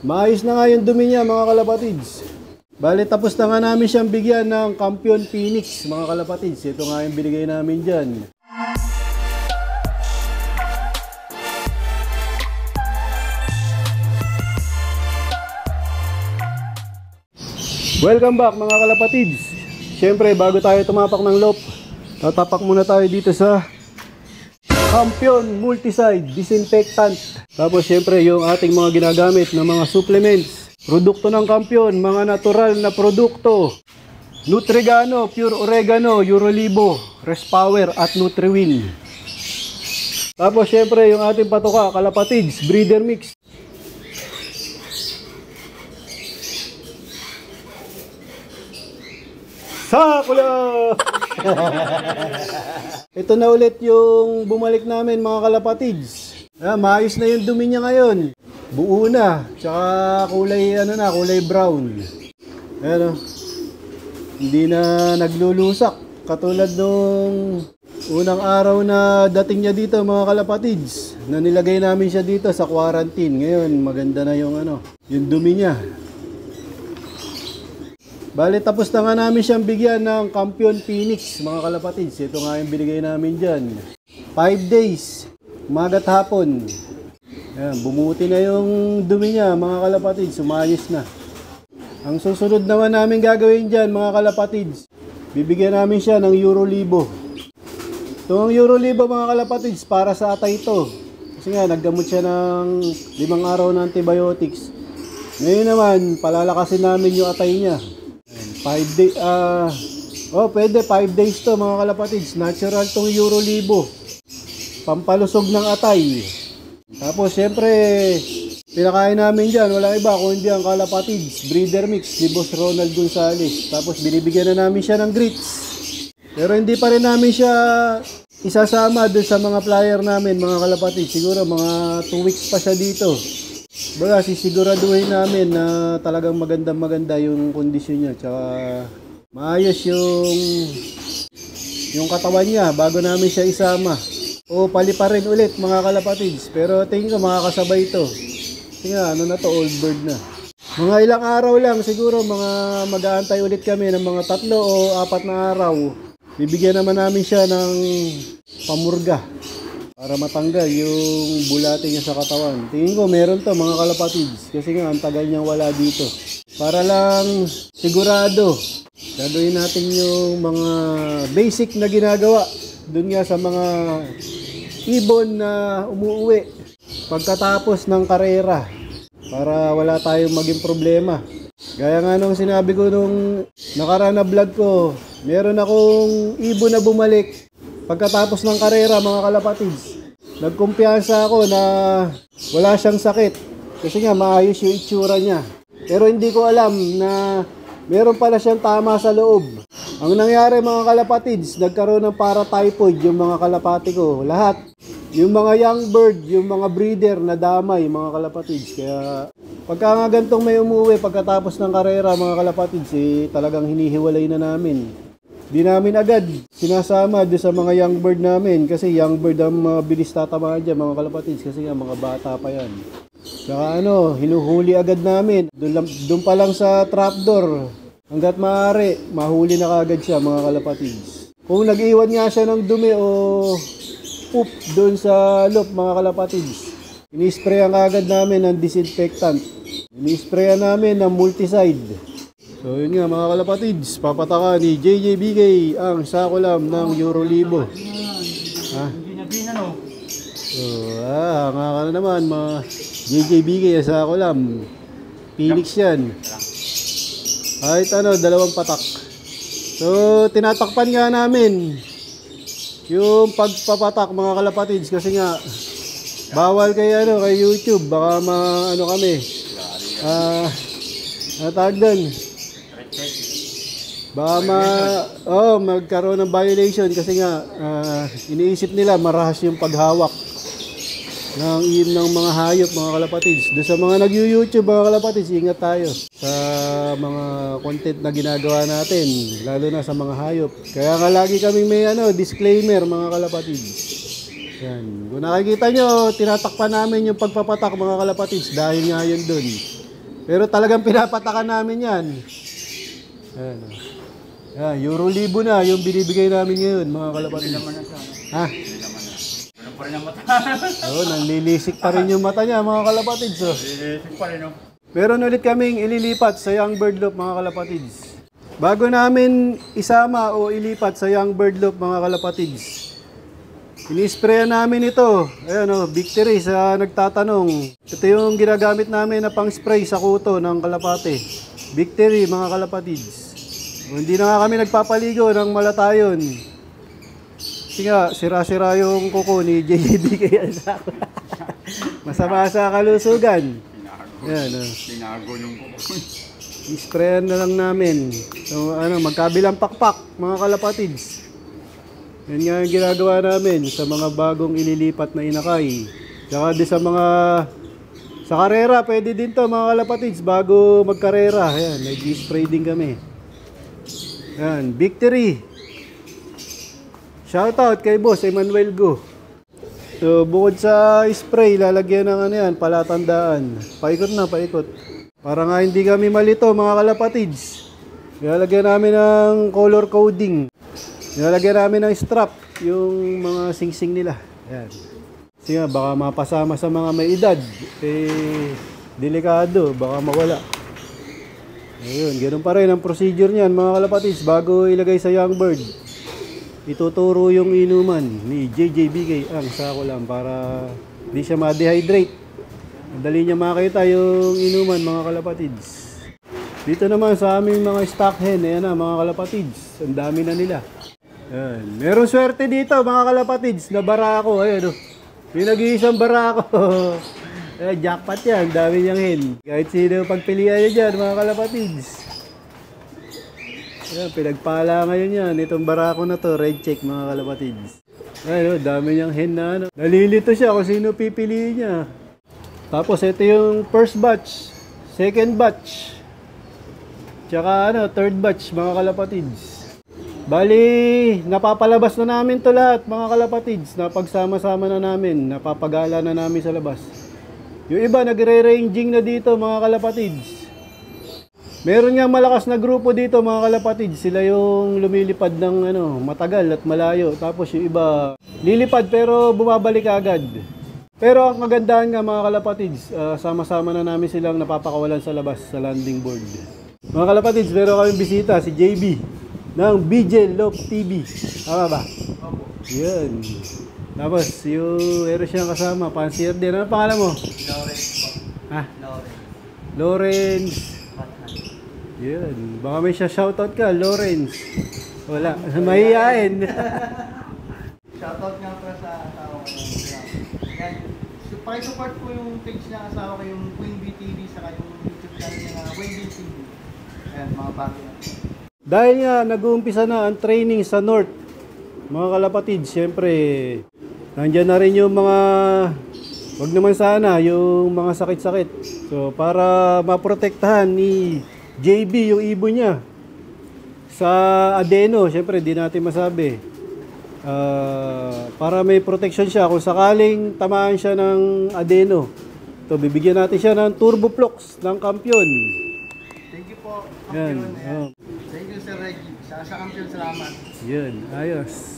Maayos na nga yung dumi niya mga kalapatids. Bale tapos na nga namin siyang bigyan ng Campion Phoenix mga kalapatids. Ito nga yung binigay namin dyan. Welcome back mga kalapatids. Siyempre bago tayo tumapak ng loop, tatapak muna tayo dito sa Campion Multicide Disinfectant. Tapos siyempre yung ating mga ginagamit na mga supplements, produkto ng Campion, mga natural na produkto, Nutrigano, Pure Oregano, Eurolibo, Respower at Nutriwin. Tapos siyempre yung ating patoka, kalapatids, breeder mix. Sakula! Ito na ulit yung bumalik namin mga kalapatids. Maayos na yung dumi niya ngayon. Buo na. Tsaka kulay, kulay brown. Ayan, hindi na naglulusak. Katulad nung unang araw na dating niya dito mga kalapatids. Na nilagay namin siya dito sa quarantine. Ngayon maganda na yung yung dumi niya. Bale, tapos na nga namin siyang bigyan ng Campion Phoenix, mga kalapatids. Ito nga yung binigay namin dyan. 5 days, umaga't hapon. Ayan, bumuti na yung dumi niya, mga kalapatids. Umayos na. Ang susunod naman namin gagawin dyan, mga kalapatids, bibigyan namin siya ng Eurolibo. Itong Eurolibo, mga kalapatids, para sa atay ito. Kasi nga, naggamot siya ng 5 araw na antibiotics. Ngayon naman, palalakasin namin yung atay niya. 5 days, pwede 5 days to mga kalapatids. Natural tong Eurolibo. Pampalusog ng atay. Tapos syempre, pinakain namin dyan, walang iba kung hindi ang kalapatids. Breeder mix ni Boss Ronald Gonzales. Tapos binibigyan na namin siya ng grits. Pero hindi pa rin namin siya isasama doon sa mga flyer namin mga kalapatids. Siguro mga 2 weeks pa siya dito. Baga, sisiguraduhin namin na talagang maganda yung kondisyon niya. Tsaka maayos yung katawan niya bago namin siya isama. O pali pa rin ulit mga kalapatids. Pero tingin ko makakasabay ito. Tingnan, old bird na. Mga ilang araw lang siguro, mag-aantay ulit kami ng mga 3 o 4 na araw. Bibigyan naman namin siya ng pamurga para matanggal yung bulate niya sa katawan. Tingin ko meron to mga kalapatids. Kasi nga ang tagal niyang wala dito. Para lang sigurado, gagawin natin yung mga basic na ginagawa dun nga sa mga ibon na umuuwi pagkatapos ng karera. Para wala tayong maging problema. Gaya nga nung sinabi ko nung nakaraan na vlog ko, meron akong ibon na bumalik pagkatapos ng karera mga kalapatids. Nagkumpiyansa ako na wala siyang sakit. Kasi nga maayos yung itsura niya. Pero hindi ko alam na meron pala siyang tama sa loob. Ang nangyari mga kalapatids, nagkaroon ng paratyphoid yung mga kalapati ko. Lahat. Yung mga young bird, yung mga breeder na damay mga kalapatids. Kaya pagka nga gantong may umuwi pagkatapos ng karera mga kalapatids, talagang hinihiwalay na namin. Di namin agad sinasama doon sa mga young bird namin kasi young bird ang mabilis tatamaan dyan mga kalapatids kasi nga mga bata pa yan. Tsaka hinuhuli agad namin. Doon pa lang sa trapdoor hanggat maaari, mahuli na kagad siya mga kalapatids. Kung nag-iwan nga siya ng dumi o poop doon sa loop mga kalapatids, ini-sprayan kagad namin ng disinfectant. Ini-sprayan namin ng multicide. So yun nga mga kalapatids, papataka ni JJBK ang sakulam ng Eurolibo. So nga ka na naman mga JJBK ang sakulam. Phoenix yan. Kahit 2 patak. So tinatakpan nga namin yung pagpapatak mga kalapatids kasi nga bawal kay YouTube. Baka kami. Natag doon. Baka magkaroon ng violation kasi nga iniisip nila marahas yung paghawak ng mga hayop mga kalapatids. Doon sa mga nag-YouTube mga kalapatids, ingat tayo sa mga content na ginagawa natin, lalo na sa mga hayop. Kaya nga lagi kaming may disclaimer mga kalapatids. Yan. Kung nakikita nyo, tinatakpan namin yung pagpapatak mga kalapatids dahil nga yun dun. Pero talagang pinapatakan namin yan. Ayan, oh. Yan, Euro libo na yung binibigay namin ngayon, mga kalapatids. Ha? Ano pa rin ang mata? Oo, nanlilisik pa rin yung mata niya, mga kalapatids. Oh. Lilisik pa rin, no? Meron ulit kaming ililipat sa Young Bird Loop, mga kalapatids. Bago namin isama o ilipat sa Young Bird Loop, mga kalapatids, ini-sprayan namin ito. Ayan o, Victory sa nagtatanong. Ito yung ginagamit namin na pang-spray sa kuto ng kalapate. Victory, mga kalapatids. Hindi na nga kami nagpapaligo ng malatayon. Kasi nga, sira-sira yung kuko ni JJB kaya sa masama sa kalusugan. Ayan o. Tinago yung kuko. I-sprayan na lang namin. So, magkabilang pakpak, mga kalapatids. Yan nga yung ginagawa namin sa mga bagong ililipat na inakay. Tsaka di sa mga... Sa karera, pwede din to mga kalapatids, bago magkarera. Ayan, nag-spray din kami. Ayan, Victory. Shoutout kay Boss Emmanuel Go. So, bukod sa spray, lalagyan ng yan, palatandaan. Paikot na, paikot. Para nga hindi kami malito mga kalapatids. Lalagyan namin ng color coding. Lalagyan namin ng strap, yung mga sing-sing nila. Ayan. Kasi nga, baka mapasama sa mga may edad. Delikado, baka mawala. Ayun, ganun pa rin ang procedure niyan mga kalapatids. Bago ilagay sa Young Bird, ituturo yung inuman ni JJBK. Ang sako lang para hindi siya ma-dehydrate. Madali niya makita yung inuman mga kalapatids. Dito naman sa aming mga stock hen, ayan na mga kalapatids. Ang dami na nila. Ayan. Meron swerte dito mga kalapatids na barako. Ayan o. Yung nag-iisang barako. Ayan, jackpot yan. Dami niyang hen. Kahit sino pagpilian niya dyan mga kalapatids. Ayan, pinagpala ngayon yan. Itong barako na to, red check mga kalapatids. Ayan o, dami niyang hen na ano. Nalilito siya kung sino pipiliin niya. Tapos ito yung first batch, second batch, tsaka third batch mga kalapatids. Bali, napapalabas na namin to lahat mga kalapatids. Napagsama-sama na namin, napapagala na namin sa labas. Yung iba nagre-ranging na dito mga kalapatids. Meron nga malakas na grupo dito mga kalapatids. Sila yung lumilipad ng matagal at malayo. Tapos yung iba lilipad pero bumabalik agad. Pero ang kagandahan nga mga kalapatids, sama-sama na namin silang napapakawalan sa labas sa landing board. Mga kalapatids, meron kaming bisita, si JB ng BJ Loop TV. Tama ba? Opo. Yan. Tapos yung meron siyang kasama, pansier din. Ano pangalan mo? Lawrence po. Ha? Lawrence. Lawrence. Yan. Baka may siya shoutout ka, Lawrence. Wala. Mahihain. Shoutout nga para sa asawa ko. Yan. Pakisupport po yung page ng asawa ko, yung Queen Bee TV, saka yung YouTube channel niya na Queen Bee TV. Ayan, mga bago na. Dahil nga nag-uumpisa na ang training sa North, mga kalapatids, syempre, nandyan na rin yung mga, wag naman sana, yung mga sakit-sakit. So, para maprotektahan ni JB yung ibon niya sa adeno, syempre, di natin masabi. Para may protection siya kung sakaling tamaan siya ng adeno. So, bibigyan natin siya ng Turbo Flux ng Kampiyon. Thank you po, Yan. Kampiyon. Thank you, Sir Reggie. Sa Kampiyon, salamat. Yan, ayos.